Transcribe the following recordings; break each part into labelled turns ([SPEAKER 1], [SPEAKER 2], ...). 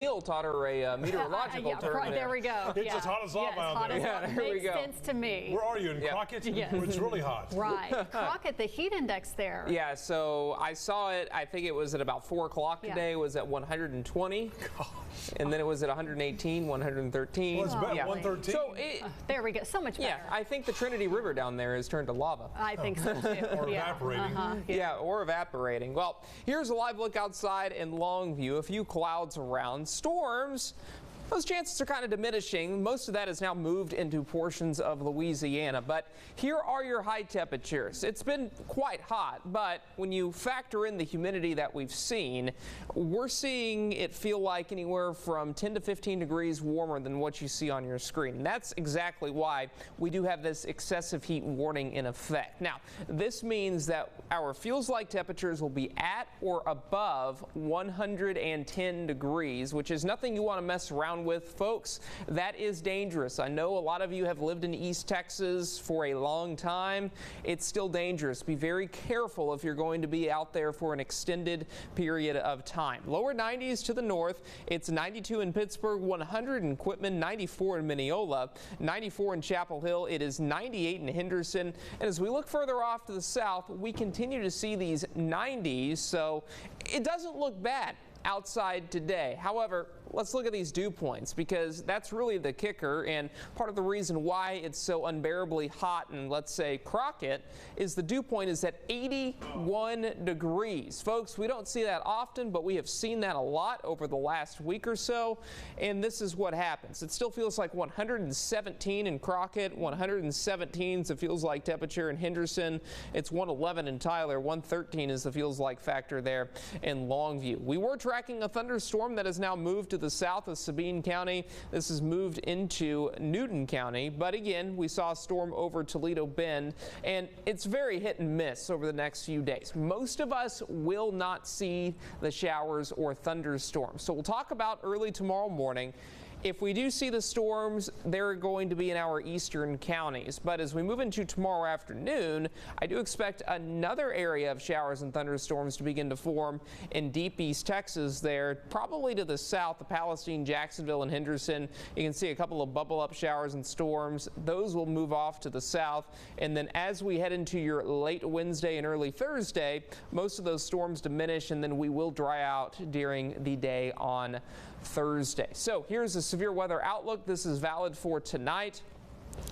[SPEAKER 1] Neil taught her a meteorological term.
[SPEAKER 2] Right, there we go.
[SPEAKER 3] It's as hot as lava out there.
[SPEAKER 1] Yeah, there we
[SPEAKER 2] Makes
[SPEAKER 1] go.
[SPEAKER 2] sense to me.
[SPEAKER 3] Where are you, in Crockett?
[SPEAKER 2] Yes.
[SPEAKER 3] It's really hot.
[SPEAKER 2] Right. Crockett, the heat index there.
[SPEAKER 1] Yeah, so I saw it, I think it was at about 4 o'clock today. It was at 120.
[SPEAKER 3] Gosh.
[SPEAKER 1] And then it was at 118, 113.
[SPEAKER 3] Well, it's about 113.
[SPEAKER 1] So
[SPEAKER 2] there we go. So much better.
[SPEAKER 1] yeah, I think the Trinity River down there has turned to lava.
[SPEAKER 2] I think so too.
[SPEAKER 3] Or evaporating.
[SPEAKER 1] Yeah, or evaporating. Well, here's a live look outside in Longview. A few clouds around. Storms. Those chances are kind of diminishing. Most of that has now moved into portions of Louisiana. But here are your high temperatures. It's been quite hot, but when you factor in the humidity that we've seen, we're seeing it feel like anywhere from 10 to 15 degrees warmer than what you see on your screen. And that's exactly why we do have this excessive heat warning in effect. Now, this means that our feels-like temperatures will be at or above 110 degrees, which is nothing you want to mess around with, folks. That is dangerous. I know a lot of you have lived in East Texas for a long time. It's still dangerous. Be very careful if you're going to be out there for an extended period of time. Lower 90s to the north. It's 92 in Pittsburgh, 100 in Quitman, 94 in Mineola, 94 in Chapel Hill. It is 98 in Henderson. And as we look further off to the south, we continue to see these 90s, so it doesn't look bad outside today. However, let's look at these dew points, because that's really the kicker, and part of the reason why it's so unbearably hot in, let's say, Crockett, is the dew point is at 81 degrees. Folks, we don't see that often, but we have seen that a lot over the last week or so, and this is what happens. It still feels like 117 in Crockett, 117 is the feels like temperature in Henderson. It's 111 in Tyler, 113 is the feels like factor there in Longview. We were tracking a thunderstorm that has now moved to the south of Sabine County. This has moved into Newton County, but again, we saw a storm over Toledo Bend, and it's very hit and miss over the next few days. Most of us will not see the showers or thunderstorms. So we'll talk about early tomorrow morning. If we do see the storms, they're going to be in our eastern counties. But as we move into tomorrow afternoon, I do expect another area of showers and thunderstorms to begin to form in deep East Texas there, probably to the south, the Palestine, Jacksonville, and Henderson. You can see a couple of bubble up showers and storms. Those will move off to the south. And then as we head into your late Wednesday and early Thursday, most of those storms diminish, and then we will dry out during the day on Thursday. So here's the severe weather outlook. This is valid for tonight.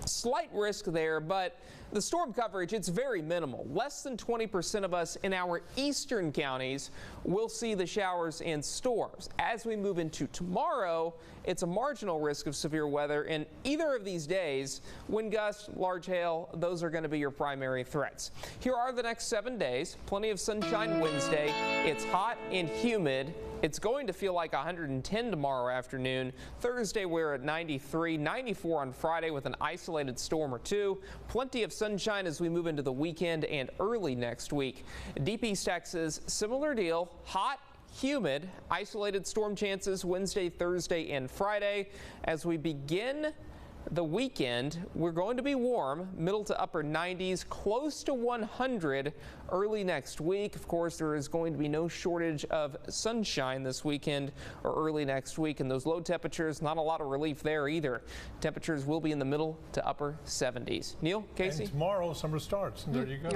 [SPEAKER 1] Slight risk there, but the storm coverage, it's very minimal. Less than 20% of us in our eastern counties will see the showers and storms. As we move into tomorrow, it's a marginal risk of severe weather in either of these days. Wind gusts, large hail, those are going to be your primary threats. Here are the next 7 days. Plenty of sunshine Wednesday. It's hot and humid. It's going to feel like 110 tomorrow afternoon. Thursday, we're at 93, 94 on Friday with an isolated storm or two. Plenty of sunshine as we move into the weekend and early next week. Deep East Texas, similar deal. Hot, humid, isolated storm chances Wednesday, Thursday, and Friday. As we begin the weekend, we're going to be warm, middle to upper 90s, close to 100 early next week. Of course, there is going to be no shortage of sunshine this weekend or early next week, and those low temperatures, not a lot of relief there either. Temperatures will be in the middle to upper 70s. Neil, Casey?
[SPEAKER 3] And tomorrow, summer starts, and there you go.